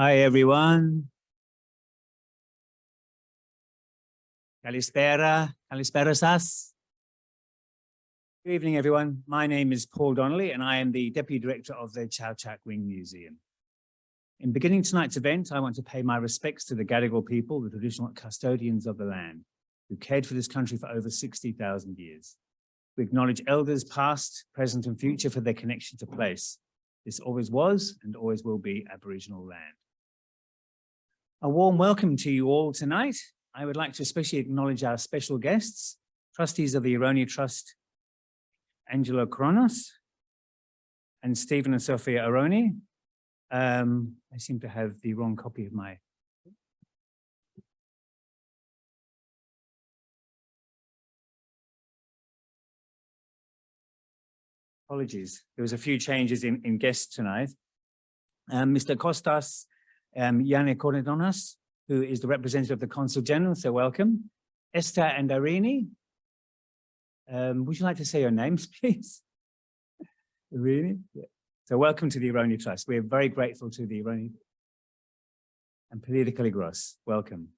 Hi, everyone. Kalispera, Kalispera sas. Good evening, everyone. My name is Paul Donnelly, and I am the Deputy Director of the Chau Chak Wing Museum. In beginning tonight's event, I want to pay my respects to the Gadigal people, the traditional custodians of the land, who cared for this country for over 60,000 years. We acknowledge elders past, present, and future for their connection to place. This always was and always will be Aboriginal land. A warm welcome to you all tonight. I would like to especially acknowledge our special guests, trustees of the Aetolia Trust, Angela Kronos and Stephen and Sophia Aroni. I seem to have the wrong copy of my... Apologies, there was a few changes in guests tonight. Mr. Kostas Yannikornidonas, who is the representative of the Consul General, so welcome. Esther and Irene, would you like to say your names, please? Irene? Yeah. So welcome to the Aetolia Trust. We're very grateful to the Aetolia. And politically gross, welcome.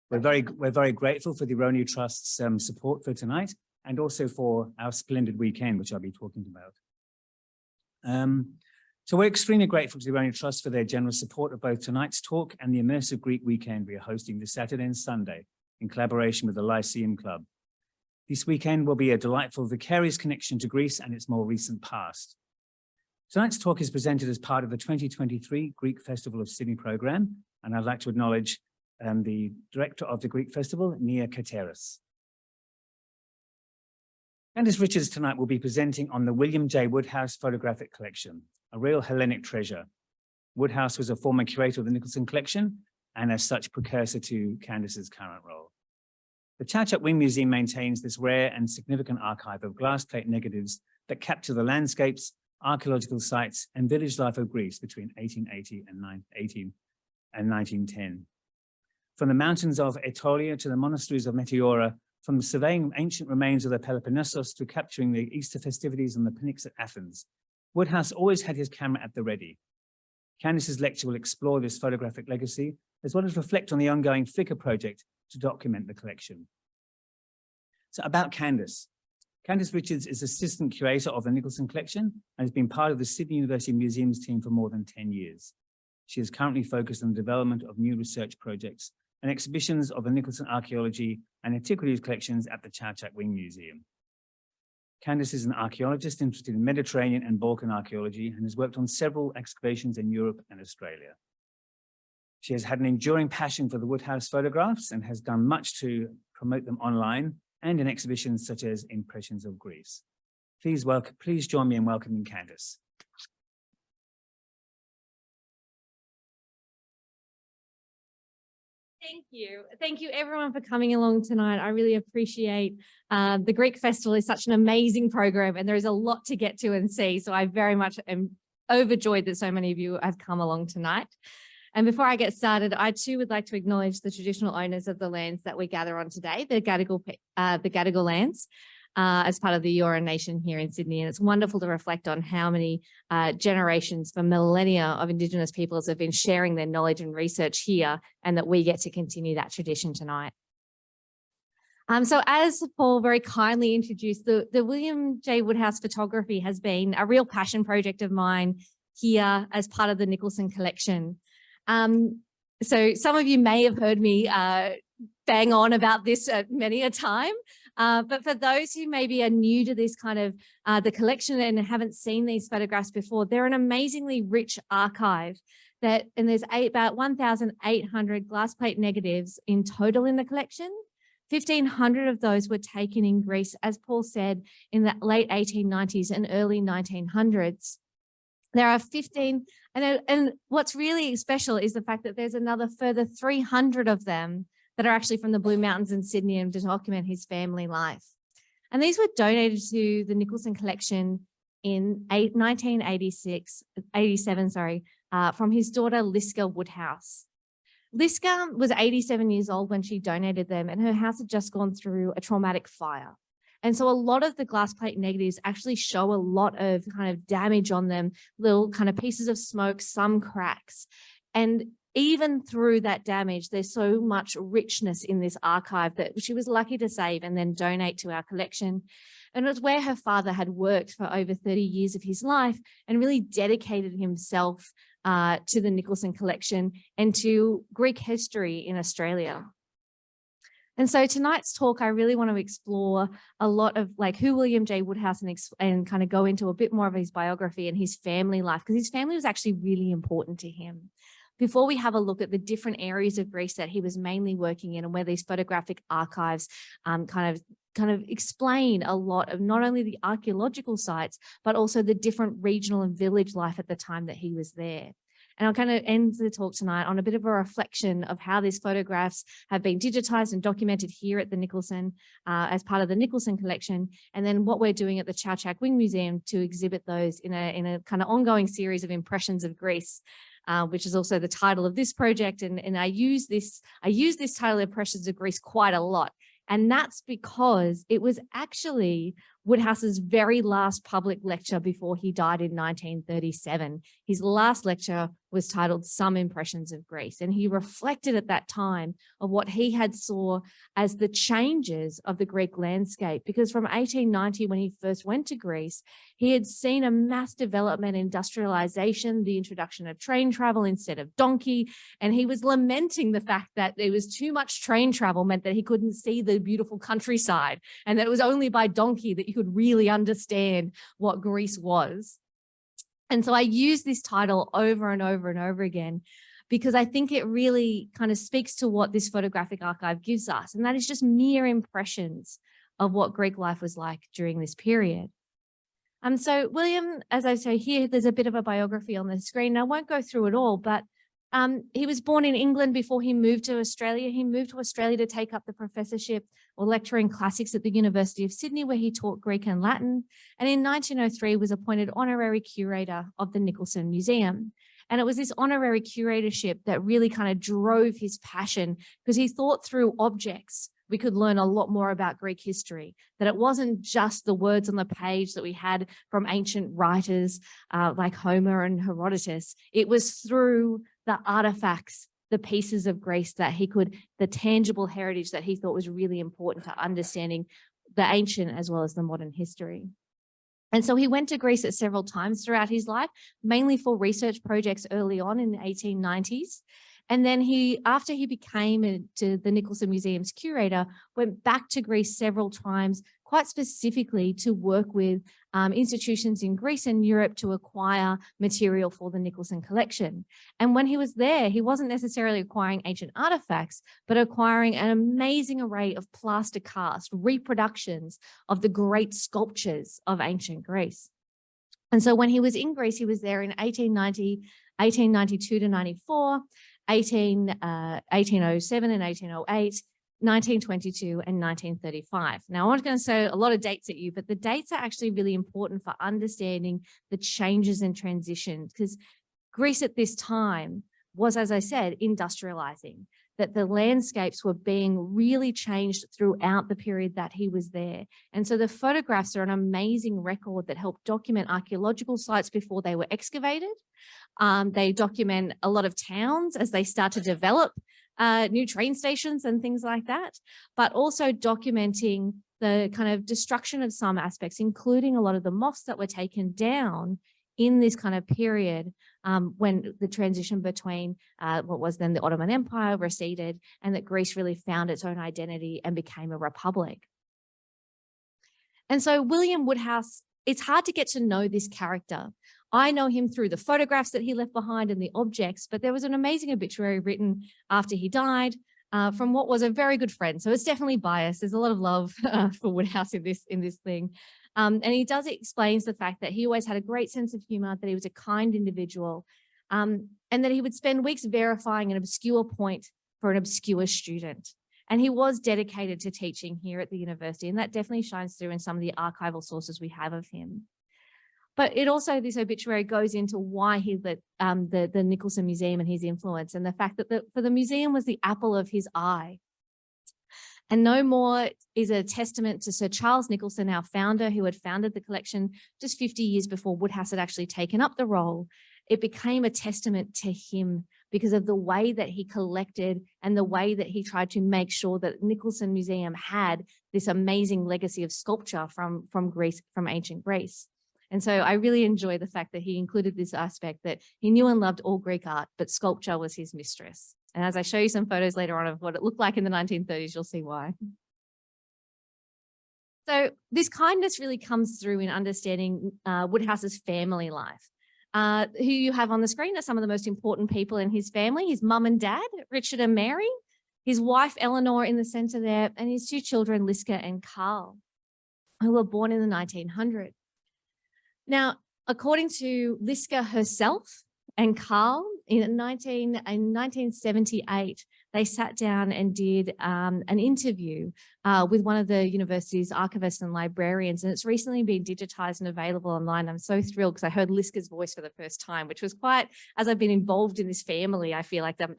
We're very grateful for the Aetolia Trust's support for tonight and also for our splendid weekend, which I'll be talking about. So we're extremely grateful to the Aetolia Trust for their generous support of both tonight's talk and the immersive Greek weekend we are hosting this Saturday and Sunday in collaboration with the Lyceum Club. This weekend will be a delightful vicarious connection to Greece and its more recent past. Tonight's talk is presented as part of the 2023 Greek Festival of Sydney program, and I'd like to acknowledge the director of the Greek Festival, Nia Kateris. Candace Richards tonight will be presenting on the William J Woodhouse photographic collection, a real Hellenic treasure. Woodhouse was a former curator of the Nicholson Collection and as such precursor to Candace's current role. The Chau Chak Wing Museum maintains this rare and significant archive of glass plate negatives that capture the landscapes, archaeological sites and village life of Greece between 1880 and 1910. From the mountains of Aetolia to the monasteries of Meteora, from surveying ancient remains of the Peloponnese to capturing the Easter festivities on the Pynx at Athens, Woodhouse always had his camera at the ready. Candace's lecture will explore this photographic legacy, as well as reflect on the ongoing Flickr project to document the collection. So about Candace. Candace Richards is Assistant Curator of the Nicholson Collection and has been part of the Sydney University Museums team for more than 10 years. She is currently focused on the development of new research projects and exhibitions of the Nicholson archaeology and antiquities collections at the Chau Chak Wing Museum. Candace is an archaeologist interested in Mediterranean and Balkan archaeology and has worked on several excavations in Europe and Australia. She has had an enduring passion for the Woodhouse photographs and has done much to promote them online and in exhibitions such as Impressions of Greece. Please join me in welcoming Candace. Thank you. Thank you everyone for coming along tonight. I really appreciate the Greek Festival is such an amazing program and there is a lot to get to and see. So I very much am overjoyed that so many of you have come along tonight. And before I get started, I too would like to acknowledge the traditional owners of the lands that we gather on today, the Gadigal lands, as part of the Eora Nation here in Sydney. And it's wonderful to reflect on how many generations for millennia of Indigenous peoples have been sharing their knowledge and research here, and that we get to continue that tradition tonight. So as Paul very kindly introduced, the William J Woodhouse photography has been a real passion project of mine here as part of the Nicholson Collection. So some of you may have heard me bang on about this many a time, but for those who maybe are new to this kind of the collection and haven't seen these photographs before, they're an amazingly rich archive and there's about 1,800 glass plate negatives in total in the collection. 1,500 of those were taken in Greece, as Paul said, in the late 1890s and early 1900s. There are 15, and what's really special is the fact that there's another further 300 of them that are actually from the Blue Mountains in Sydney and to document his family life. And these were donated to the Nicholson Collection in 1987, from his daughter Liska Woodhouse. Liska was 87 years old when she donated them, and her house had just gone through a traumatic fire. And so a lot of the glass plate negatives actually show a lot of kind of damage on them, little kind of pieces of smoke, some cracks. And even through that damage, there's so much richness in this archive that she was lucky to save and then donate to our collection. And it was where her father had worked for over 30 years of his life and really dedicated himself to the Nicholson Collection and to Greek history in Australia. And so tonight's talk, I really want to explore a lot of like who William J Woodhouse and kind of go into a bit more of his biography and his family life, because his family was actually really important to him. Before we have a look at the different areas of Greece that he was mainly working in and where these photographic archives kind of explain a lot of not only the archaeological sites, but also the different regional and village life at the time that he was there. And I'll kind of end the talk tonight on a bit of a reflection of how these photographs have been digitized and documented here at the Nicholson as part of the Nicholson Collection, and then what we're doing at the Chau Chak Wing Museum to exhibit those in a kind of ongoing series of impressions of Greece, which is also the title of this project. And I use this title, Impressions of Greece, quite a lot. And that's because it was actually Woodhouse's very last public lecture before he died in 1937. His last lecture was titled Some Impressions of Greece. And he reflected at that time of what he had saw as the changes of the Greek landscape. Because from 1890, when he first went to Greece, he had seen a mass development, industrialization, the introduction of train travel instead of donkey. And he was lamenting the fact that there was too much train travel meant that he couldn't see the beautiful countryside, and that it was only by donkey that you could really understand what Greece was. And so I use this title over and over and over again because I think it really kind of speaks to what this photographic archive gives us. And that is just mere impressions of what Greek life was like during this period. So William, as I say here, there's a bit of a biography on the screen. I won't go through it all, but he was born in England before he moved to Australia. He moved to Australia to take up the professorship or lecture in classics at the University of Sydney, where he taught Greek and Latin. And in 1903 was appointed honorary curator of the Nicholson Museum. And it was this honorary curatorship that really kind of drove his passion, because he thought through objects we could learn a lot more about Greek history, that it wasn't just the words on the page that we had from ancient writers like Homer and Herodotus. It was through the artifacts, the pieces of Greece that he could, the tangible heritage that he thought was really important to understanding the ancient as well as the modern history. And so he went to Greece at several times throughout his life, mainly for research projects early on in the 1890s. And then after he became the Nicholson Museum's curator, went back to Greece several times, quite specifically to work with institutions in Greece and Europe to acquire material for the Nicholson Collection. And when he was there, he wasn't necessarily acquiring ancient artifacts, but acquiring an amazing array of plaster cast reproductions of the great sculptures of ancient Greece. And so when he was in Greece, he was there in 1890, 1892 to 94, 1807 and 1808, 1922 and 1935. Now, I'm not going to say a lot of dates at you, but the dates are actually really important for understanding the changes and transitions, because Greece at this time was, as I said, industrializing, that the landscapes were being really changed throughout the period that he was there. And so the photographs are an amazing record that help document archaeological sites before they were excavated. They document a lot of towns as they start to develop new train stations and things like that, but also documenting the kind of destruction of some aspects, including a lot of the mosques that were taken down in this kind of period when the transition between what was then the Ottoman Empire receded, and that Greece really found its own identity and became a republic. And so William Woodhouse, it's hard to get to know this character. I know him through the photographs that he left behind and the objects, but there was an amazing obituary written after he died from what was a very good friend. So it's definitely biased. There's a lot of love for Woodhouse in this thing. And he explains the fact that he always had a great sense of humor, that he was a kind individual, and that he would spend weeks verifying an obscure point for an obscure student. And he was dedicated to teaching here at the university, and that definitely shines through in some of the archival sources we have of him. But it also, this obituary goes into why he lit the Nicholson Museum and his influence, and the fact that for the museum was the apple of his eye. And no more is a testament to Sir Charles Nicholson, our founder, who had founded the collection just 50 years before Woodhouse had actually taken up the role. It became a testament to him because of the way that he collected and the way that he tried to make sure that Nicholson Museum had this amazing legacy of sculpture from Greece, from ancient Greece. And so I really enjoy the fact that he included this aspect that he knew and loved all Greek art, but sculpture was his mistress. And as I show you some photos later on of what it looked like in the 1930s, you'll see why. So this kindness really comes through in understanding Woodhouse's family life. Who you have on the screen are some of the most important people in his family: his mum and dad, Richard and Mary, his wife, Eleanor, in the center there, and his two children, Liska and Carl, who were born in the 1900s. Now, according to Liska herself and Carl, in 1978, they sat down and did an interview with one of the university's archivists and librarians, and it's recently been digitized and available online. I'm so thrilled because I heard Liska's voice for the first time, which was quite, as I've been involved in this family, I feel like I'm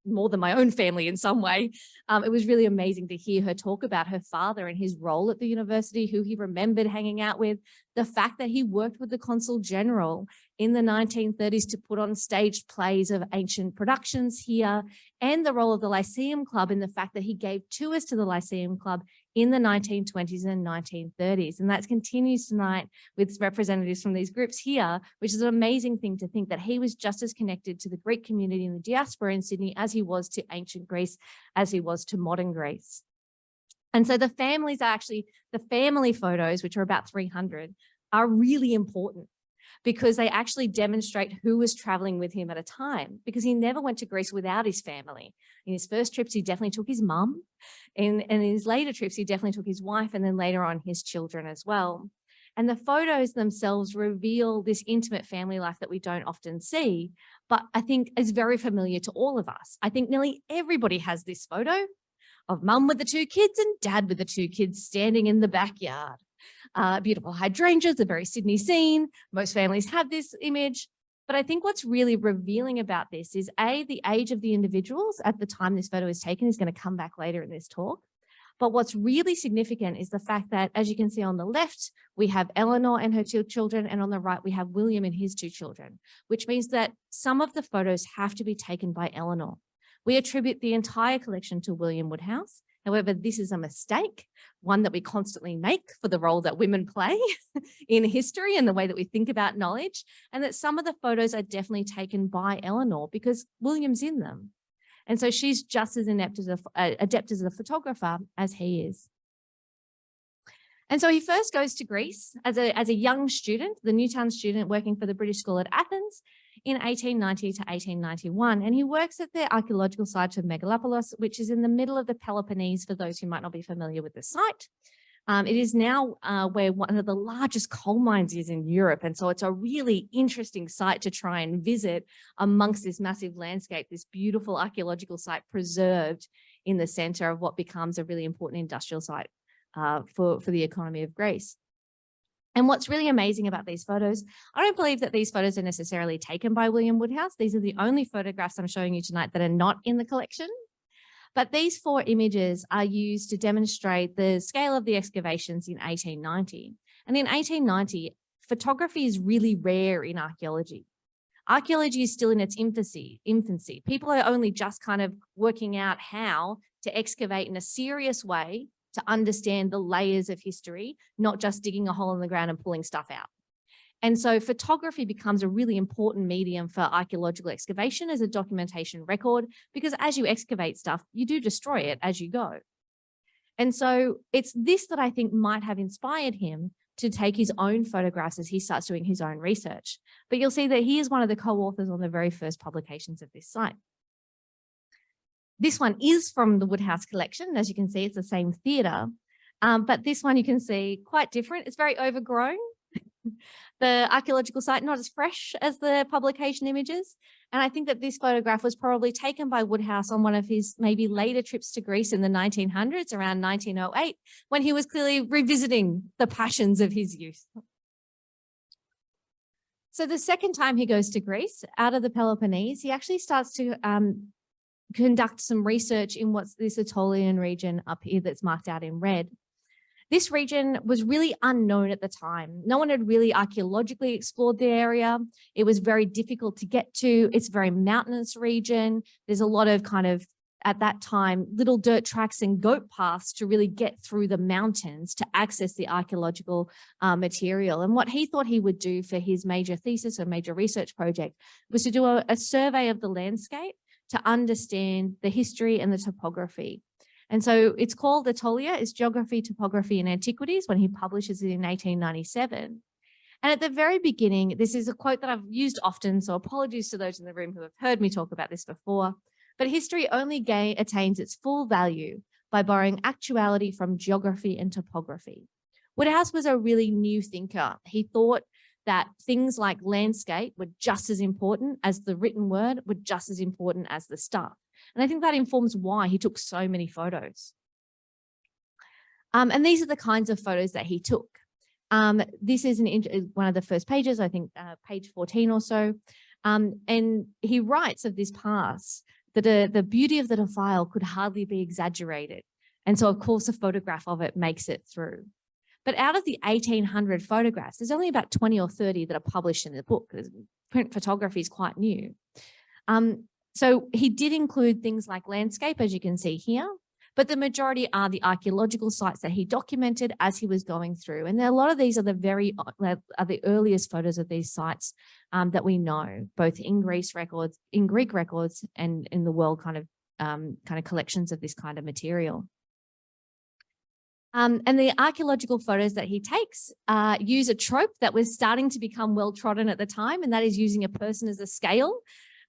more than my own family in some way. It was really amazing to hear her talk about her father and his role at the university, who he remembered hanging out with, the fact that he worked with the Consul General in the 1930s to put on staged plays of ancient productions here, and the role of the Lyceum Club in the fact that he gave tours to the Lyceum Club in the 1920s and 1930s. And that continues tonight with representatives from these groups here, which is an amazing thing to think that he was just as connected to the Greek community in the diaspora in Sydney as he was to ancient Greece, as he was to modern Greece. And so the families are actually, the family photos, which are about 300, are really important because they actually demonstrate who was traveling with him at a time, because he never went to Greece without his family. In his first trips, he definitely took his mum, and in his later trips, he definitely took his wife, and then later on his children as well. And the photos themselves reveal this intimate family life that we don't often see, but I think is very familiar to all of us. I think nearly everybody has this photo of mum with the two kids and dad with the two kids standing in the backyard. Beautiful hydrangeas, a very Sydney scene. Most families have this image. But I think what's really revealing about this is the age of the individuals at the time this photo is taken is going to come back later in this talk. But what's really significant is the fact that, as you can see on the left, we have Eleanor and her two children, and on the right, we have William and his two children, which means that some of the photos have to be taken by Eleanor. We attribute the entire collection to William Woodhouse. However, this is a mistake, one that we constantly make for the role that women play in history and the way that we think about knowledge, and that some of the photos are definitely taken by Eleanor because William's in them. And so she's just as adept as a photographer as he is. And so he first goes to Greece as a young student, the Newtown student working for the British School at Athens in 1890 to 1891. And he works at the archaeological site of Megalopolis, which is in the middle of the Peloponnese, for those who might not be familiar with the site. It is now where one of the largest coal mines is in Europe. And so it's a really interesting site to try and visit amongst this massive landscape, this beautiful archaeological site preserved in the center of what becomes a really important industrial site for the economy of Greece. And what's really amazing about these photos, I don't believe that these photos are necessarily taken by William Woodhouse. These are the only photographs I'm showing you tonight that are not in the collection. But these 4 images are used to demonstrate the scale of the excavations in 1890. And in 1890, photography is really rare in archaeology. Archaeology is still in its infancy. People are only just kind of working out how to excavate in a serious way to understand the layers of history, not just digging a hole in the ground and pulling stuff out. And so photography becomes a really important medium for archaeological excavation as a documentation record, because as you excavate stuff, you do destroy it as you go. And so it's this that I think might have inspired him to take his own photographs as he starts doing his own research. But you'll see that he is one of the co-authors on the very first publications of this site. This one is from the Woodhouse collection. As you can see, it's the same theatre, but this one you can see quite different. It's very overgrown. The archaeological site not as fresh as the publication images. And I think that this photograph was probably taken by Woodhouse on one of his maybe later trips to Greece in the 1900s, around 1908, when he was clearly revisiting the passions of his youth. So the second time he goes to Greece, out of the Peloponnese, he actually starts to conduct some research in what's this Aetolian region up here that's marked out in red. This region was really unknown at the time. No one had really archaeologically explored the area. It was very difficult to get to. It's a very mountainous region. There's a lot of kind of, at that time, little dirt tracks and goat paths to really get through the mountains to access the archaeological material. And what he thought he would do for his major thesis or major research project was to do a survey of the landscape to understand the history and the topography. And so it's called Aetolia, it's Geography, Topography and Antiquities, when he publishes it in 1897. And at the very beginning, this is a quote that I've used often, so apologies to those in the room who have heard me talk about this before, but history only attains its full value by borrowing actuality from geography and topography. Woodhouse was a really new thinker. He thought that things like landscape were just as important as the written word, were just as important as the stuff. And I think that informs why he took so many photos. And these are the kinds of photos that he took. This is one of the first pages, I think page 14 or so. And he writes of this pass that the beauty of the defile could hardly be exaggerated. And so, of course, a photograph of it makes it through. But out of the 1,800 photographs, there's only about 20 or 30 that are published in the book. Print photography is quite new. So he did include things like landscape, as you can see here, but the majority are the archaeological sites that he documented as he was going through. And a lot of these are the earliest photos of these sites that we know, both in Greek records, and in the world kind of collections of this kind of material. And the archaeological photos that he takes use a trope that was starting to become well trodden at the time, and that is using a person as a scale.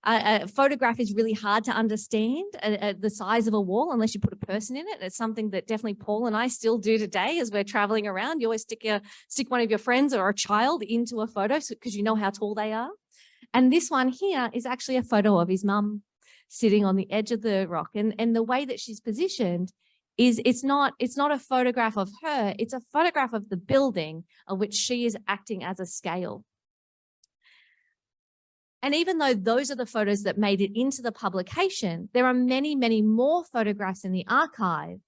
A photograph is really hard to understand the size of a wall unless you put a person in it. It's something that definitely Paul and I still do today as we're traveling around. You always stick one of your friends or a child into a photo because you know how tall they are. And this one here is actually a photo of his mum sitting on the edge of the rock. And the way that she's positioned is it's not a photograph of her, it's a photograph of the building of which she is acting as a scale. And even though those are the photos that made it into the publication, there are many, many more photographs in the archive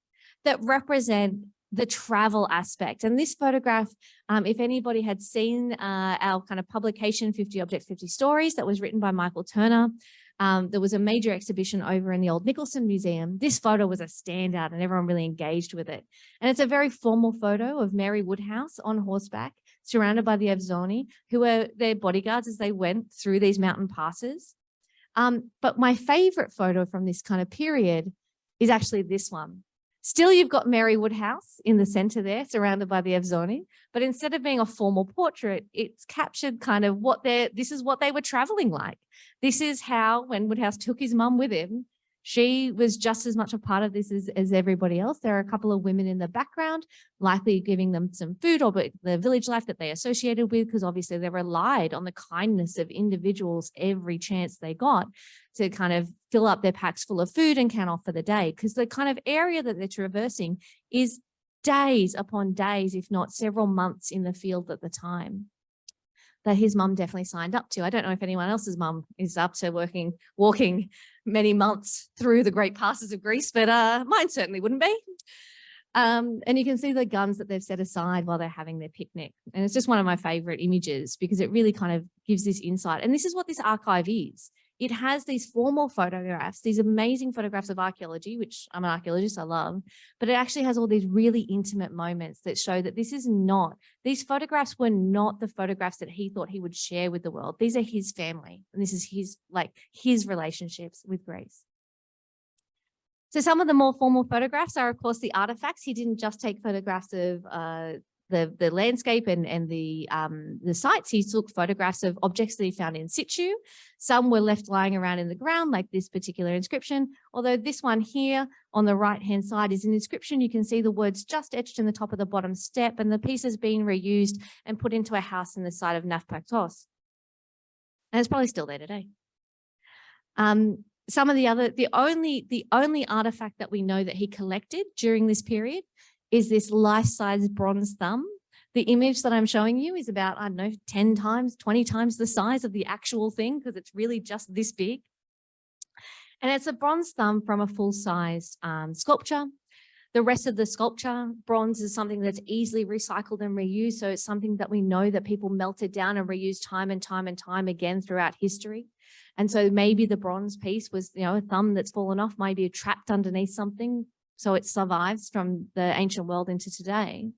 that represent the travel aspect. And this photograph, if anybody had seen our kind of publication, 50 Objects, 50 Stories, that was written by Michael Turner, there was a major exhibition over in the old Nicholson Museum. This photo was a standout and everyone really engaged with it. And it's a very formal photo of Mary Woodhouse on horseback, surrounded by the Evzoni, who were their bodyguards as they went through these mountain passes. But my favorite photo from this kind of period is actually this one. Still, you've got Mary Woodhouse in the center there, surrounded by the Evzoni, but instead of being a formal portrait, it's captured kind of this is what they were traveling like. This is how, when Woodhouse took his mum with him, she was just as much a part of this as everybody else. There are a couple of women in the background, likely giving them some food or the village life that they associated with, because obviously they relied on the kindness of individuals every chance they got to kind of fill up their packs full of food and count off for the day, because the kind of area that they're traversing is days upon days, if not several months in the field at the time, that his mum definitely signed up to. I don't know if anyone else's mum is up to walking many months through the great passes of Greece, but mine certainly wouldn't be. And you can see the guns that they've set aside while they're having their picnic. And it's just one of my favorite images because it really kind of gives this insight. And this is what this archive is. It has these formal photographs, these amazing photographs of archaeology, which I'm an archaeologist, I love, but it actually has all these really intimate moments that show that these photographs were not the photographs that he thought he would share with the world. These are his family, and this is his relationships with Greece. So some of the more formal photographs are, of course, the artifacts. He didn't just take photographs of the landscape and the sites. He took photographs of objects that he found in situ. Some were left lying around in the ground, like this particular inscription, although this one here on the right-hand side is an inscription. You can see the words just etched in the top of the bottom step, and the pieces being reused and put into a house in the site of Naupaktos. And it's probably still there today. Some of the only artifact that we know that he collected during this period is this life-size bronze thumb. The image that I'm showing you is about, I don't know, 10 times, 20 times the size of the actual thing, because it's really just this big. And it's a bronze thumb from a full-sized sculpture The rest of the sculpture, bronze is something that's easily recycled and reused. So it's something that we know that people melted down and reused time and time and time again throughout history. And so maybe the bronze piece was, you know, a thumb that's fallen off, maybe trapped underneath something. So it survives from the ancient world into today.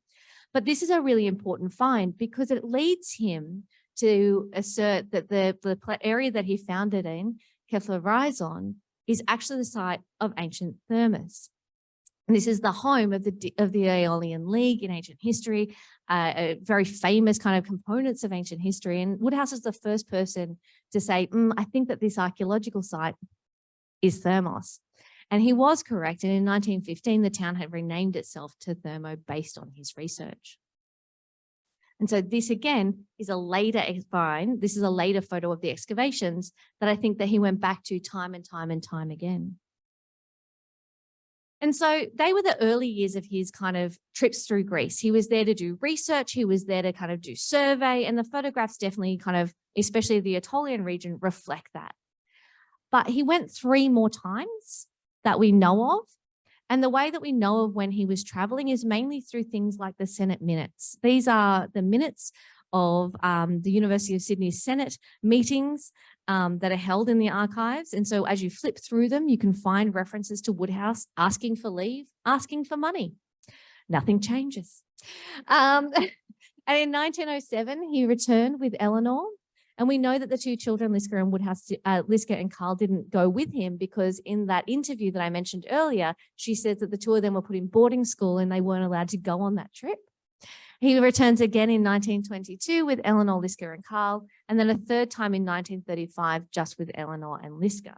But this is a really important find because it leads him to assert that the area that he found it in, Kefalorizon, is actually the site of ancient Thermus. And this is the home of the Aeolian League in ancient history, a very famous kind of components of ancient history. And Woodhouse is the first person to say, I think that this archaeological site is Thermos. And he was correct. And in 1915, the town had renamed itself to Thermo based on his research. And so this, again, is a later find. This is a later photo of the excavations that I think that he went back to time and time and time again. And so they were the early years of his kind of trips through Greece. He was there to do research. He was there to kind of do survey. And the photographs definitely kind of, especially the Aetolian region, reflect that. But he went 3 more times that we know of. And the way that we know of when he was traveling is mainly through things like the Senate minutes. These are the minutes of the University of Sydney Senate meetings that are held in the archives. And so as you flip through them, you can find references to Woodhouse asking for leave, asking for money. Nothing changes. And in 1907, he returned with Eleanor. And we know that the 2 children, Liska and Carl, didn't go with him because in that interview that I mentioned earlier, she says that the 2 of them were put in boarding school and they weren't allowed to go on that trip. He returns again in 1922 with Eleanor, Liska and Carl, and then a 3rd time in 1935 just with Eleanor and Liska.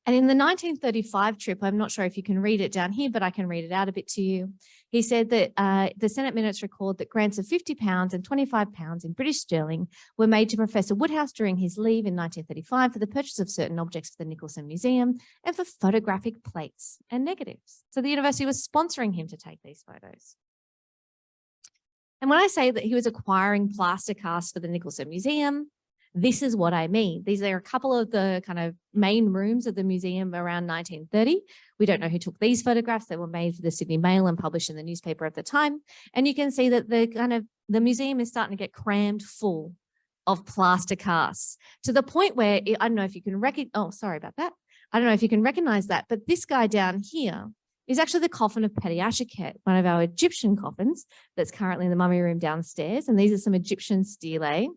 And in the 1935 trip, I'm not sure if you can read it down here, but I can read it out a bit to you. He said that the Senate minutes record that grants of £50 and £25 in British sterling were made to Professor Woodhouse during his leave in 1935 for the purchase of certain objects for the Nicholson Museum and for photographic plates and negatives. So the university was sponsoring him to take these photos. And when I say that he was acquiring plaster casts for the Nicholson Museum, this is what I mean. These are a couple of the kind of main rooms of the museum around 1930. We don't know who took these photographs. They were made for the Sydney Mail and published in the newspaper at the time. And you can see that the museum is starting to get crammed full of plaster casts to the point where, I don't know if you can sorry about that. I don't know if you can recognize that, but this guy down here is actually the coffin of Petiashakhet, one of our Egyptian coffins that's currently in the mummy room downstairs. And these are some Egyptian stelae.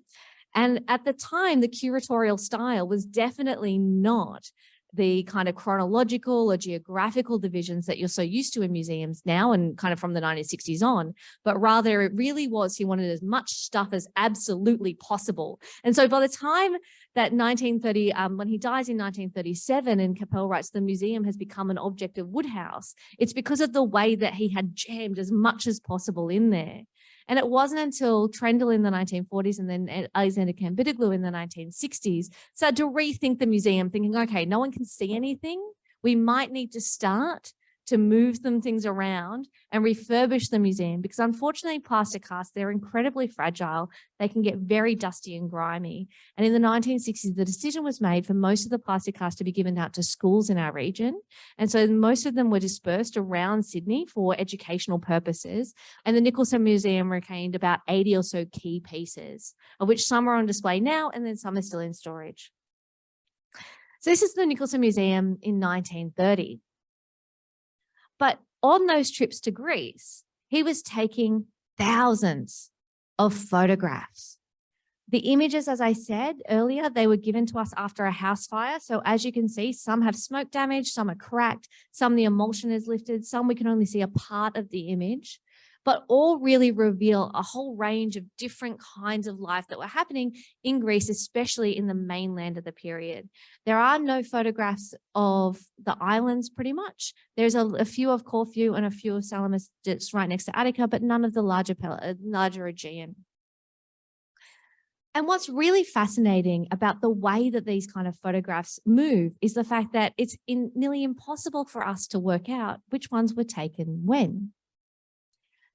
And at the time, the curatorial style was definitely not the kind of chronological or geographical divisions that you're so used to in museums now and kind of from the 1960s on, but rather it really was, he wanted as much stuff as absolutely possible. And so by the time that 1930, when he dies in 1937 and Capel writes, the museum has become an object of Woodhouse, it's because of the way that he had jammed as much as possible in there. And it wasn't until Trendle in the 1940s and then Alexander Cambidoglu in the 1960s started to rethink the museum, thinking, okay, no one can see anything. We might need to start to move some things around and refurbish the museum because unfortunately plaster casts, they're incredibly fragile. They can get very dusty and grimy. And in the 1960s, the decision was made for most of the plaster casts to be given out to schools in our region. And so most of them were dispersed around Sydney for educational purposes. And the Nicholson Museum retained about 80 or so key pieces, of which some are on display now and then some are still in storage. So this is the Nicholson Museum in 1930. But on those trips to Greece, he was taking thousands of photographs. The images, as I said earlier, they were given to us after a house fire. So as you can see, some have smoke damage, some are cracked, some the emulsion is lifted, some we can only see a part of the image, but all really reveal a whole range of different kinds of life that were happening in Greece, especially in the mainland of the period. There are no photographs of the islands pretty much. There's a few of Corfu and a few of Salamis just right next to Attica, but none of the larger Aegean. And what's really fascinating about the way that these kind of photographs move is the fact that it's nearly impossible for us to work out which ones were taken when.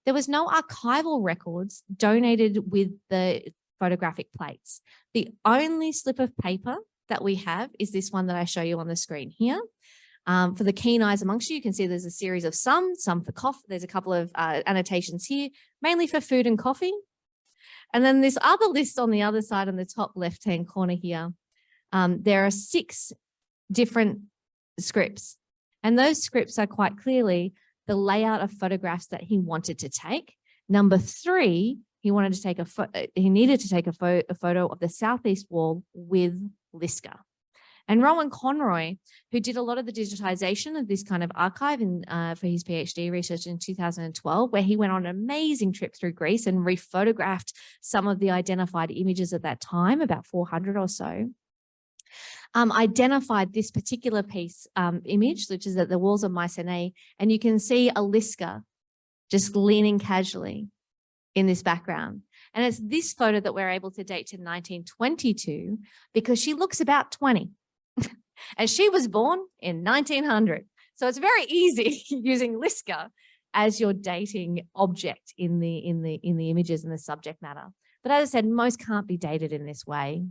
There was no archival records donated with the photographic plates. The only slip of paper that we have is this one that I show you on the screen here. For the keen eyes amongst you, you can see there's a series of some for coffee. There's a couple of annotations here, mainly for food and coffee. And then this other list on the other side in the top left-hand corner here, there are 6 different scripts. And those scripts are quite clearly the layout of photographs that he wanted to take. Number 3, he needed to take a photo of the southeast wall with Liska. And Rowan Conroy, who did a lot of the digitization of this kind of archive for his PhD research in 2012, where he went on an amazing trip through Greece and rephotographed some of the identified images at that time, about 400 or so, identified this particular piece image, which is at the walls of Mycenae, and you can see a Liska just leaning casually in this background. And it's this photo that we're able to date to 1922 because she looks about 20. And she was born in 1900. So it's very easy using Liska as your dating object in the images and the subject matter. But as I said, most can't be dated in this way.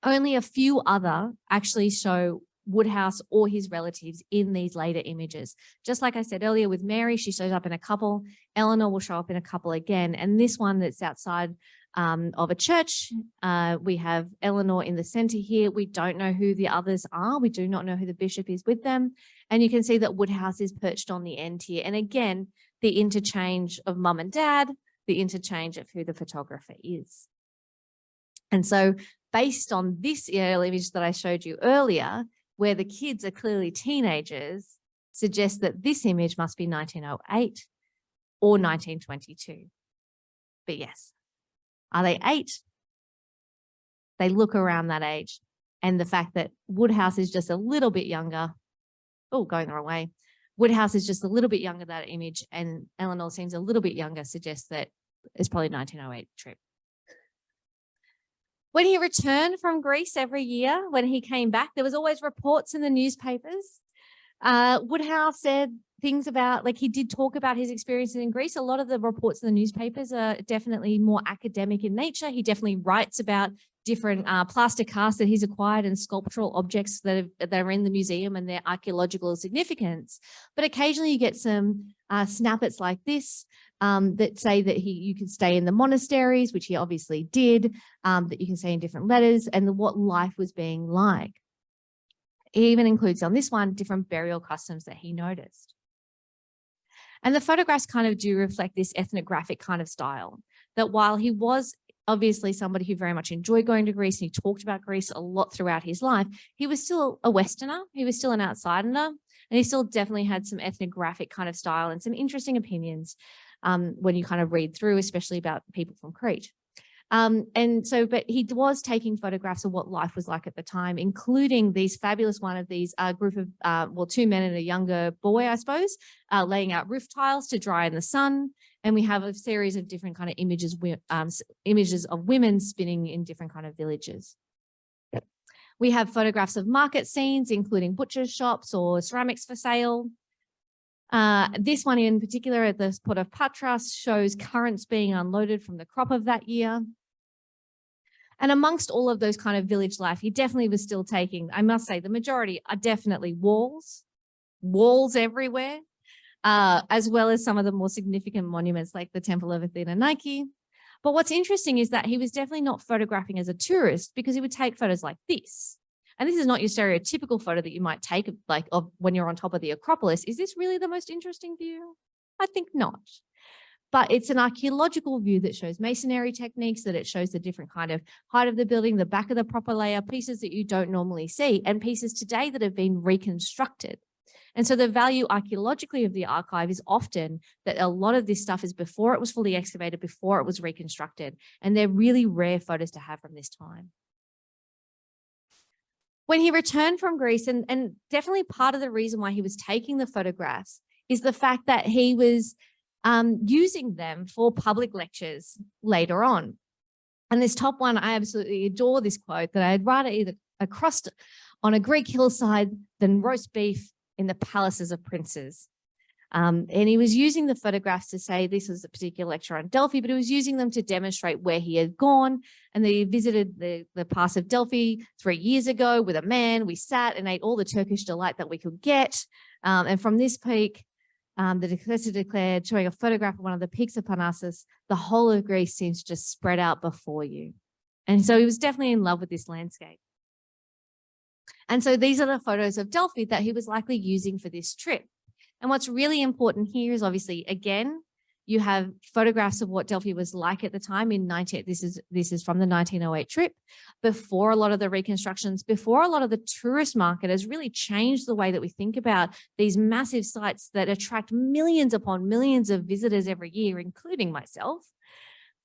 Only a few other actually show Woodhouse or his relatives in these later images. Just like I said earlier with Mary, she shows up in a couple. Eleanor will show up in a couple again. And this one that's outside of a church, we have Eleanor in the center here. We don't know who the others are. We do not know who the bishop is with them. And you can see that Woodhouse is perched on the end here. And again, the interchange of mum and dad, the interchange of who the photographer is. And so based on this image that I showed you earlier, where the kids are clearly teenagers, suggests that this image must be 1908 or 1922. But yes, are they 8? They look around that age. And the fact that Woodhouse is just a little bit younger, going the wrong way. Woodhouse is just a little bit younger, that image, and Eleanor seems a little bit younger, suggests that it's probably 1908 trip. When he returned from Greece every year, when he came back, there was always reports in the newspapers. Woodhouse said things about, like, he did talk about his experiences in Greece. A lot of the reports in the newspapers are definitely more academic in nature. He definitely writes about different plaster casts that he's acquired and sculptural objects that are in the museum and their archaeological significance. But occasionally you get some snippets like this that say that you can stay in the monasteries, which he obviously did, that you can say in different letters, and what life was being like. He even includes on this one different burial customs that he noticed. And the photographs kind of do reflect this ethnographic kind of style, that while he was obviously somebody who very much enjoyed going to Greece and he talked about Greece a lot throughout his life, he was still a Westerner, he was still an outsider, and he still definitely had some ethnographic kind of style and some interesting opinions when you kind of read through, especially about people from Crete. But he was taking photographs of what life was like at the time, including these fabulous one of these group of, 2 men and a younger boy, I suppose, laying out roof tiles to dry in the sun. And we have a series of different kind of images of women spinning in different kind of villages. We have photographs of market scenes, including butcher's shops or ceramics for sale. This one in particular at the port of Patras shows currants being unloaded from the crop of that year. And amongst all of those kind of village life, he definitely was still taking, I must say, the majority are definitely walls everywhere, as well as some of the more significant monuments like the Temple of Athena Nike. But what's interesting is that he was definitely not photographing as a tourist, because he would take photos like this. And this is not your stereotypical photo that you might take of when you're on top of the Acropolis. Is this really the most interesting view? I think not. But it's an archaeological view that shows masonry techniques, that it shows the different kind of height of the building, the back of the proper layer, pieces that you don't normally see, and pieces today that have been reconstructed. And so the value archaeologically of the archive is often that a lot of this stuff is before it was fully excavated, before it was reconstructed. And they're really rare photos to have from this time. When he returned from Greece, and definitely part of the reason why he was taking the photographs is the fact that he was using them for public lectures later on. And this top one, I absolutely adore this quote, that I'd rather either a crust on a Greek hillside than roast beef in the palaces of princes. And he was using the photographs to say this was a particular lecture on Delphi, but he was using them to demonstrate where he had gone. And they visited the pass of Delphi 3 years ago with a man. We sat and ate all the Turkish delight that we could get. And from this peak, the Curator declared, showing a photograph of one of the peaks of Parnassus, the whole of Greece seems to just spread out before you. And so he was definitely in love with this landscape. And so these are the photos of Delphi that he was likely using for this trip. And what's really important here is obviously, again, you have photographs of what Delphi was like at the time in this is from the 1908 trip, before a lot of the reconstructions, before a lot of the tourist market has really changed the way that we think about these massive sites that attract millions upon millions of visitors every year, including myself,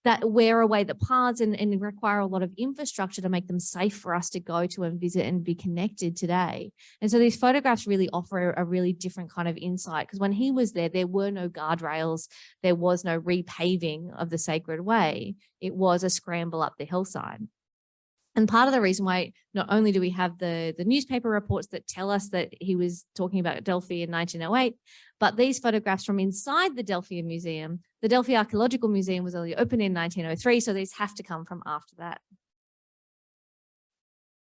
that wear away the paths and require a lot of infrastructure to make them safe for us to go to and visit and be connected today. And so these photographs really offer a really different kind of insight, because when he was there, there were no guardrails, there was no repaving of the sacred way. It was a scramble up the hillside. And part of the reason why not only do we have the newspaper reports that tell us that he was talking about Delphi in 1908, but these photographs from inside the Delphi Museum, the Delphi Archaeological Museum was only opened in 1903, so these have to come from after that.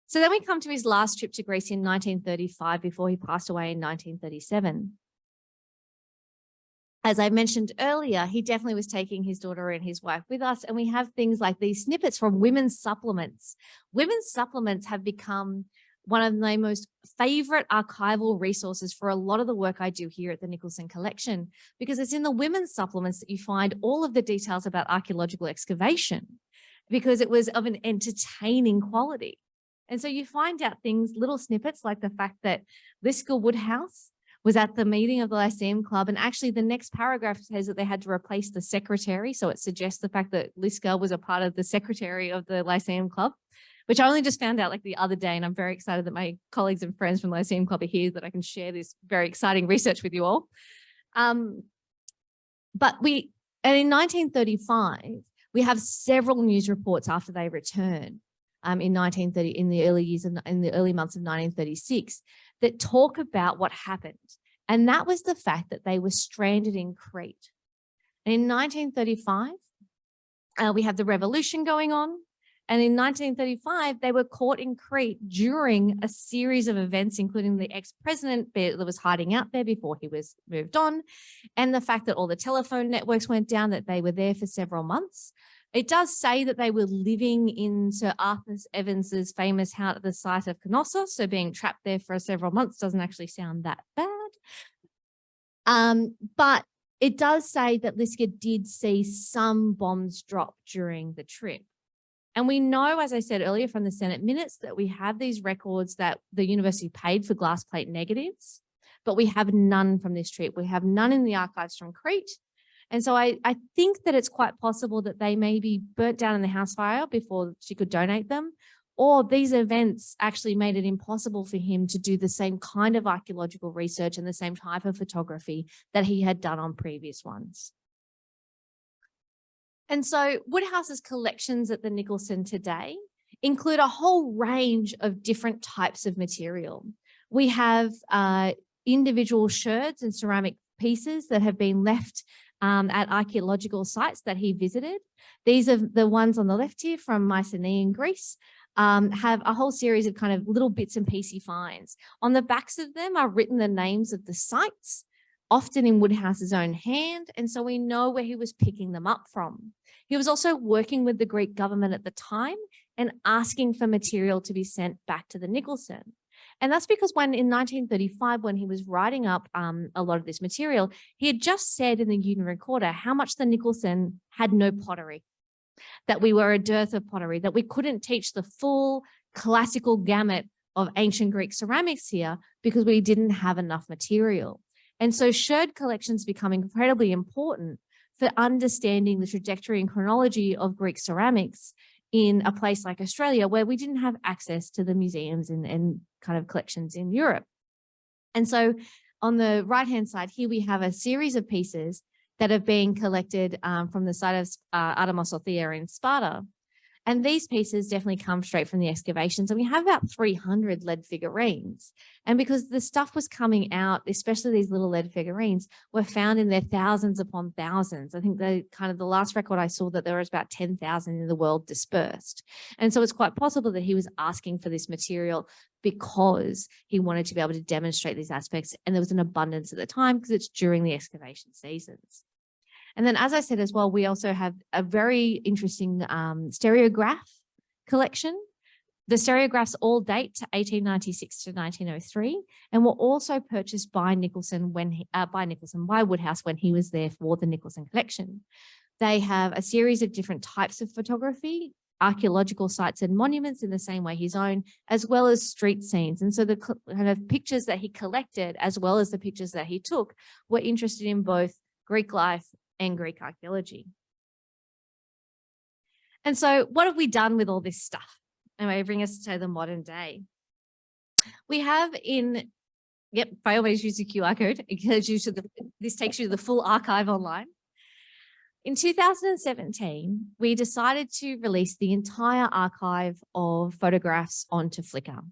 So then we come to his last trip to Greece in 1935 before he passed away in 1937. As I mentioned earlier, he definitely was taking his daughter and his wife with us, and we have things like these snippets from women's supplements. Women's supplements have become one of my most favorite archival resources for a lot of the work I do here at the Nicholson Collection, because it's in the women's supplements that you find all of the details about archaeological excavation, because it was of an entertaining quality. And so you find out things, little snippets like the fact that Woodhouse was at the meeting of the Lyceum Club, and actually the next paragraph says that they had to replace the secretary, so it suggests the fact that Liska was a part of the secretary of the Lyceum Club, which I only just found out like the other day, and I'm very excited that my colleagues and friends from the Lyceum Club are here, that I can share this very exciting research with you all. And in 1935, we have several news reports after they return in 1930, in the early months of 1936, that talk about what happened. And that was the fact that they were stranded in Crete. And in 1935, we have the revolution going on. And in 1935, they were caught in Crete during a series of events, including the ex-president that was hiding out there before he was moved on, and the fact that all the telephone networks went down, that they were there for several months. It does say that they were living in Sir Arthur Evans's famous house at the site of Knossos, so being trapped there for several months doesn't actually sound that bad. But it does say that Liska did see some bombs drop during the trip. And we know, as I said earlier from the Senate minutes, that we have these records that the university paid for glass plate negatives, but we have none from this trip. We have none in the archives from Crete. And so I think that it's quite possible that they may be burnt down in the house fire before she could donate them, or these events actually made it impossible for him to do the same kind of archaeological research and the same type of photography that he had done on previous ones. And so Woodhouse's collections at the Nicholson today include a whole range of different types of material. We have individual sherds and ceramic pieces that have been left at archaeological sites that he visited. These are the ones on the left here from Mycenaean Greece, have a whole series of kind of little bits and piecey finds. On the backs of them are written the names of the sites, often in Woodhouse's own hand, and so we know where he was picking them up from. He was also working with the Greek government at the time and asking for material to be sent back to the Nicholson. And that's because in 1935, when he was writing up a lot of this material, he had just said in the Union Recorder how much the Nicholson had no pottery, that we were a dearth of pottery, that we couldn't teach the full classical gamut of ancient Greek ceramics here because we didn't have enough material. And so sherd collections become incredibly important for understanding the trajectory and chronology of Greek ceramics in a place like Australia, where we didn't have access to the museums and kind of collections in Europe. And so on the right-hand side here, we have a series of pieces that have been collected from the site of Artemis Othea in Sparta. And these pieces definitely come straight from the excavations. And we have about 300 lead figurines. And because the stuff was coming out, especially these little lead figurines, were found in their thousands upon thousands. I think the last record I saw that there was about 10,000 in the world dispersed. And so it's quite possible that he was asking for this material because he wanted to be able to demonstrate these aspects. And there was an abundance at the time because it's during the excavation seasons. And then, as I said as well, we also have a very interesting stereograph collection. The stereographs all date to 1896 to 1903, and were also purchased by by Woodhouse when he was there for the Nicholson Collection. They have a series of different types of photography, archaeological sites and monuments in the same way his own, as well as street scenes. And so the kind of pictures that he collected, as well as the pictures that he took, were interested in both Greek life and Greek archaeology. And so what have we done with all this stuff? And we bring us to the modern day. We have by all means use the QR code. This takes you to the full archive online. In 2017, we decided to release the entire archive of photographs onto Flickr.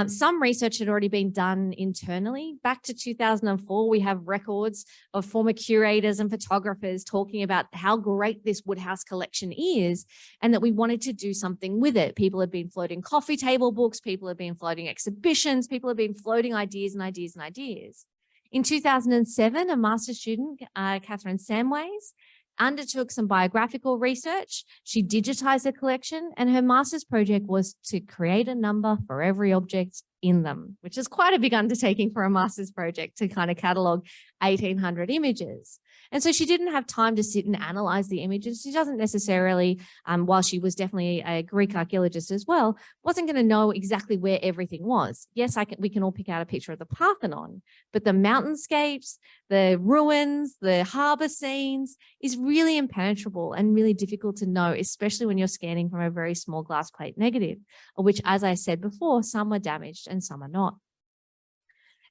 Some research had already been done internally. Back to 2004, we have records of former curators and photographers talking about how great this Woodhouse collection is and that we wanted to do something with it. People had been floating coffee table books, people had been floating exhibitions, people had been floating ideas and ideas and ideas. In 2007, a master's student, Catherine Samways, undertook some biographical research. She digitized the collection, and her master's project was to create a number for every object in them, which is quite a big undertaking for a master's project to kind of catalog 1,800 images. And so she didn't have time to sit and analyze the images. She doesn't necessarily, while she was definitely a Greek archaeologist as well, wasn't going to know exactly where everything was. Yes, we can all pick out a picture of the Parthenon, but the mountainscapes, the ruins, the harbor scenes is really impenetrable and really difficult to know, especially when you're scanning from a very small glass plate negative, of which, as I said before, some are damaged and some are not.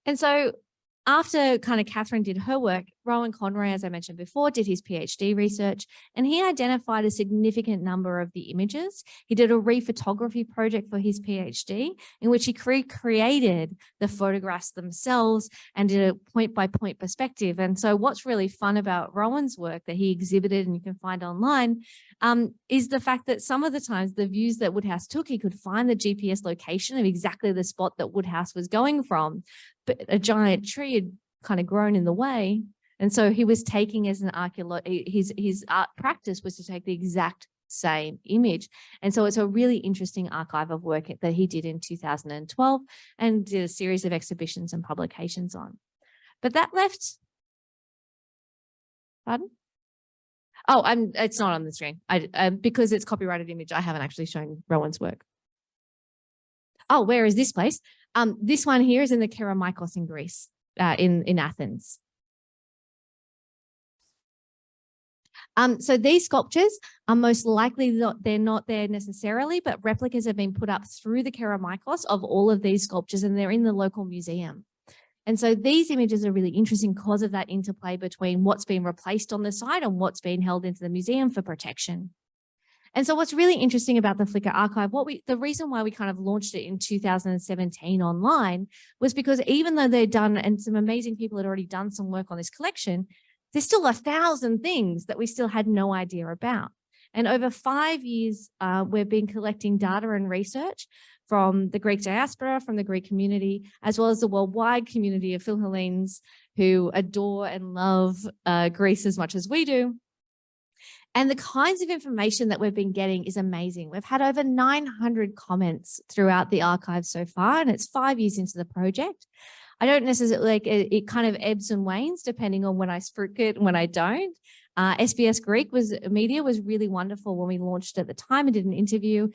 And so after kind of Catherine did her work, Rowan Conroy, as I mentioned before, did his PhD research, and he identified a significant number of the images. He did a rephotography project for his PhD in which he recreated the photographs themselves and did a point-by-point perspective. And so what's really fun about Rowan's work that he exhibited and you can find online is the fact that some of the times the views that Woodhouse took, he could find the GPS location of exactly the spot that Woodhouse was going from, but a tree had kind of grown in the way. And so he was taking as an his art practice was to take the exact same image. And so it's a really interesting archive of work that he did in 2012 and did a series of exhibitions and publications on. But that left, pardon? Oh, it's not on the screen. Because it's copyrighted image, I haven't actually shown Rowan's work. Oh, where is this place? This one here is in the Keramikos in Greece, in Athens. So these sculptures are most likely they're not there necessarily, but replicas have been put up through the Keramikos of all of these sculptures, and they're in the local museum. And so these images are really interesting because of that interplay between what's been replaced on the site and what's been held into the museum for protection. And so what's really interesting about the Flickr archive, the reason why we kind of launched it in 2017 online was because even though they'd done, and some amazing people had already done some work on this collection, there's still 1,000 things that we still had no idea about. And over 5 years, we've been collecting data and research from the Greek diaspora, from the Greek community, as well as the worldwide community of Philhellenes who adore and love Greece as much as we do. And the kinds of information that we've been getting is amazing. We've had over 900 comments throughout the archive so far, and it's 5 years into the project. I don't necessarily it kind of ebbs and wanes depending on when I spruik it and when I don't. SBS Greek media was really wonderful when we launched at the time and did an interview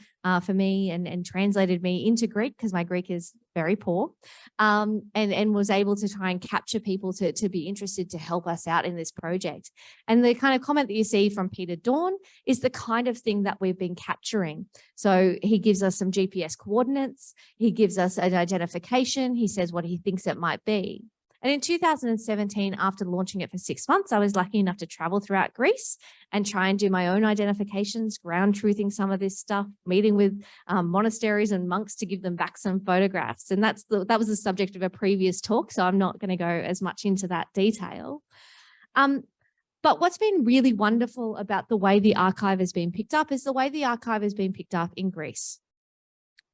for me and translated me into Greek because my Greek is very poor, and was able to try and capture people to be interested to help us out in this project. And the kind of comment that you see from Peter Dawn is the kind of thing that we've been capturing. So he gives us some GPS coordinates, he gives us an identification, he says what he thinks it might be. And in 2017, after launching it for 6 months, I was lucky enough to travel throughout Greece and try and do my own identifications, ground truthing some of this stuff, meeting with monasteries and monks to give them back some photographs. And that was the subject of a previous talk, so I'm not going to go as much into that detail. But what's been really wonderful about the way the archive has been picked up is the way the archive has been picked up in Greece.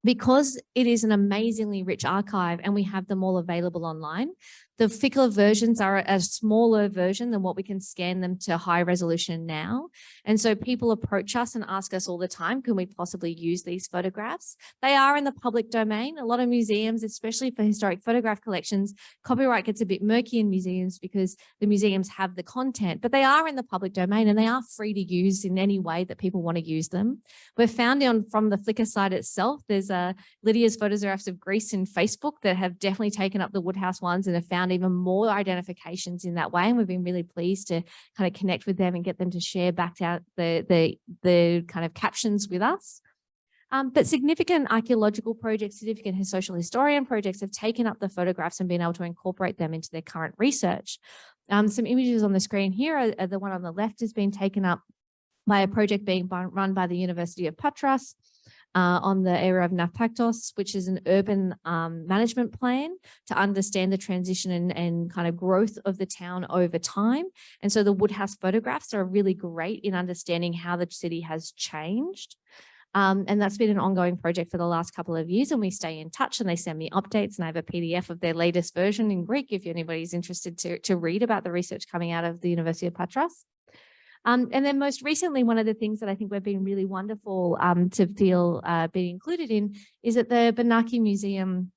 Because it is an amazingly rich archive and we have them all available online, the Flickr versions are a smaller version than what we can scan them to high resolution now. And so people approach us and ask us all the time, can we possibly use these photographs? They are in the public domain. A lot of museums, especially for historic photograph collections, copyright gets a bit murky in museums because the museums have the content, but they are in the public domain and they are free to use in any way that people want to use them. We've found from the Flickr site itself, there's Lydia's photographs of Greece in Facebook that have definitely taken up the Woodhouse ones and have found even more identifications in that way. And we've been really pleased to kind of connect with them and get them to share back out the kind of captions with us. But significant archaeological projects, significant social historian projects have taken up the photographs and been able to incorporate them into their current research. Some images on the screen here are the one on the left has been taken up by a project being run by the University of Patras on the area of Naupaktos, which is an urban management plan to understand the transition and kind of growth of the town over time. And so the Woodhouse photographs are really great in understanding how the city has changed. And that's been an ongoing project for the last couple of years, and we stay in touch and they send me updates, and I have a PDF of their latest version in Greek if anybody's interested to read about the research coming out of the University of Patras. And then most recently, one of the things that I think we've been really wonderful to feel being included in is that the Benaki Museum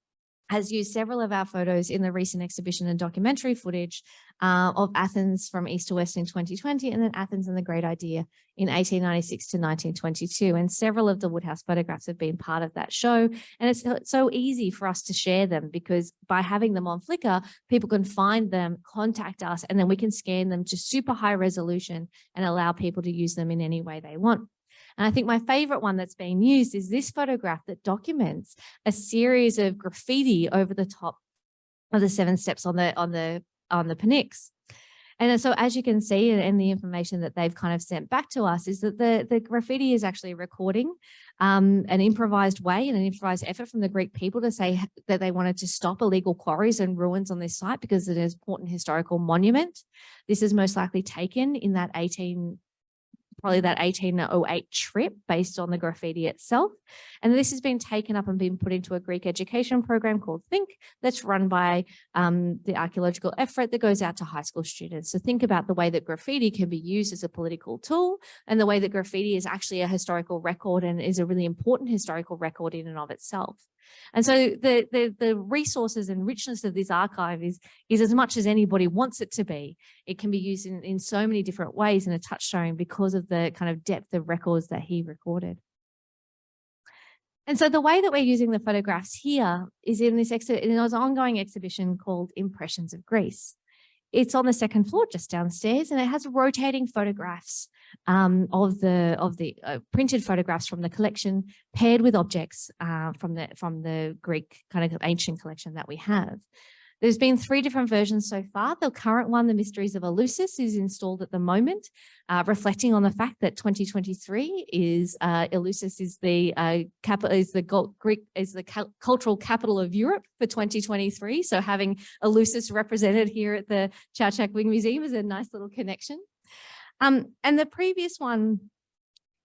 has used several of our photos in the recent exhibition and documentary footage of Athens from east to west in 2020, and then Athens and the Great Idea in 1896 to 1922. And several of the Woodhouse photographs have been part of that show. And it's so easy for us to share them because by having them on Flickr, people can find them, contact us, and then we can scan them to super high resolution and allow people to use them in any way they want. And I think my favorite one that's being used is this photograph that documents a series of graffiti over the top of the 7 steps on the Pynx. And so as you can see, and the information that they've kind of sent back to us is that the graffiti is actually a recording, an improvised way and an improvised effort from the Greek people to say that they wanted to stop illegal quarries and ruins on this site because it is an important historical monument. This is most likely taken in that 1808 trip based on the graffiti itself. And this has been taken up and been put into a Greek education program called Think that's run by the archaeological effort that goes out to high school students. So think about the way that graffiti can be used as a political tool and the way that graffiti is actually a historical record and is a really important historical record in and of itself. And so the resources and richness of this archive is as much as anybody wants it to be. It can be used in so many different ways in a touchstone because of the kind of depth of records that he recorded. And so the way that we're using the photographs here is in this ongoing exhibition called Impressions of Greece. It's on the 2nd floor, just downstairs, and it has rotating photographs of the printed photographs from the collection paired with objects from the Greek kind of ancient collection that we have. There's been 3 different versions so far. The current one, The Mysteries of Eleusis, is installed at the moment, reflecting on the fact that 2023 is Eleusis is the cultural capital of Europe for 2023. So having Eleusis represented here at the Chau Chak Wing Museum is a nice little connection. And the previous one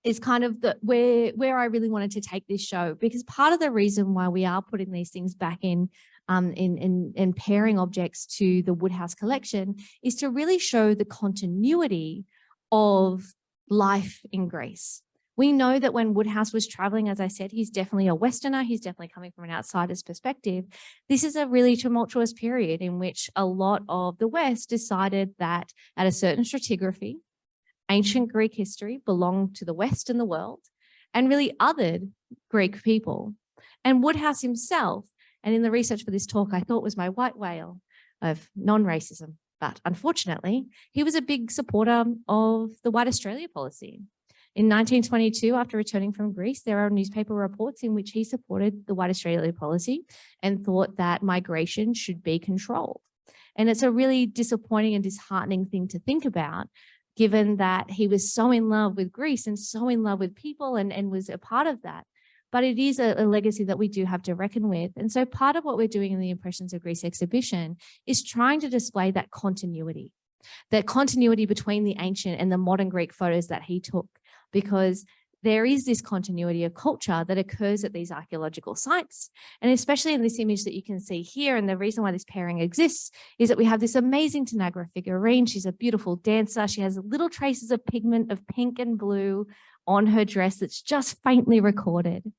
is kind of where I really wanted to take this show, because part of the reason why we are putting these things back in pairing objects to the Woodhouse collection is to really show the continuity of life in Greece. We know that when Woodhouse was traveling, as I said, he's definitely a Westerner. He's definitely coming from an outsider's perspective. This is a really tumultuous period in which a lot of the West decided that at a certain stratigraphy, ancient Greek history belonged to the West and the world and really othered Greek people. And Woodhouse himself, and in the research for this talk, I thought was my white whale of non-racism. But unfortunately, he was a big supporter of the White Australia policy. In 1922, after returning from Greece, there are newspaper reports in which he supported the White Australia policy and thought that migration should be controlled. And it's a really disappointing and disheartening thing to think about, given that he was so in love with Greece and so in love with people and was a part of that. But it is a legacy that we do have to reckon with. And so part of what we're doing in the Impressions of Greece exhibition is trying to display that continuity between the ancient and the modern Greek photos that he took, because there is this continuity of culture that occurs at these archaeological sites. And especially in this image that you can see here, and the reason why this pairing exists is that we have this amazing Tanagra figurine. She's a beautiful dancer. She has little traces of pigment of pink and blue on her dress that's just faintly recorded.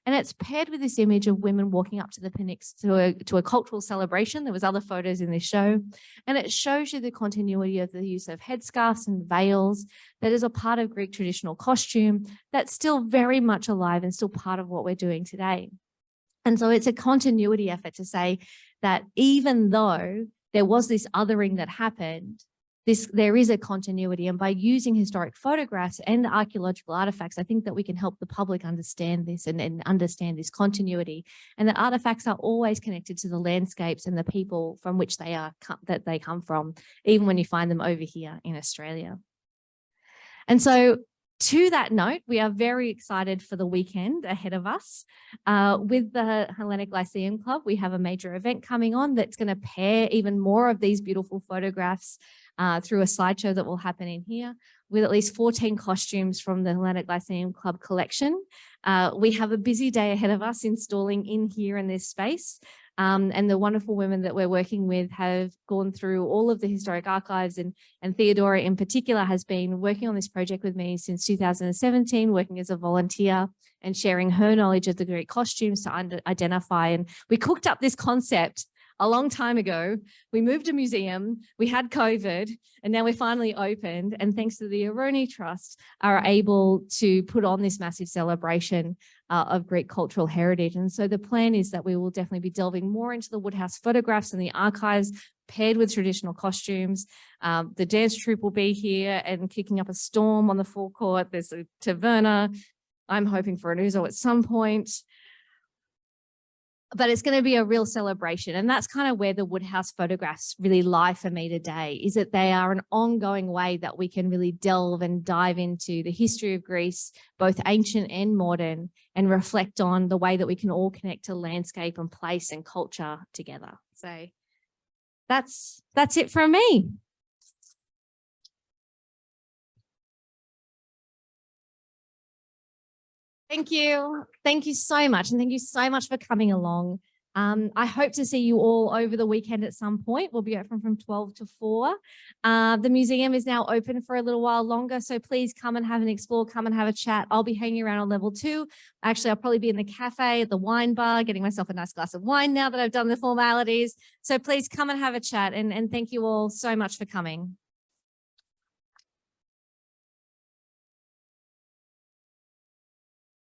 And it's paired with this image of women walking up to the Pynx to a cultural celebration. There was other photos in this show. And it shows you the continuity of the use of headscarves and veils that is a part of Greek traditional costume that's still very much alive and still part of what we're doing today. And so it's a continuity effort to say that even though there was this othering that happened, there is a continuity, and by using historic photographs and archaeological artifacts, I think that we can help the public understand this and understand this continuity, and that artifacts are always connected to the landscapes and the people from which they come from, even when you find them over here in Australia. And so to that note, we are very excited for the weekend ahead of us. With the Hellenic Lyceum Club, we have a major event coming on that's going to pair even more of these beautiful photographs through a slideshow that will happen in here with at least 14 costumes from the Hellenic Lyceum Club collection. We have a busy day ahead of us installing in here in this space. And the wonderful women that we're working with have gone through all of the historic archives, and Theodora in particular has been working on this project with me since 2017, working as a volunteer and sharing her knowledge of the Greek costumes to identify. And we cooked up this concept a long time ago. We moved a museum, we had COVID, and now we're finally opened. And thanks to the Aroni Trust, are able to put on this massive celebration of Greek cultural heritage. And so the plan is that we will definitely be delving more into the Woodhouse photographs and the archives paired with traditional costumes. The dance troupe will be here and kicking up a storm on the forecourt. There's a taverna. I'm hoping for an ouzo at some point. But it's going to be a real celebration. And that's kind of where the Woodhouse photographs really lie for me today, is that they are an ongoing way that we can really delve and dive into the history of Greece, both ancient and modern, and reflect on the way that we can all connect to landscape and place and culture together. So that's it from me. Thank you. Thank you so much. And thank you so much for coming along. I hope to see you all over the weekend at some point. We'll be open from 12 to 4. The museum is now open for a little while longer, so please come and have an explore, come and have a chat. I'll be hanging around on level 2. Actually, I'll probably be in the cafe at the wine bar, getting myself a nice glass of wine now that I've done the formalities. So please come and have a chat, and thank you all so much for coming.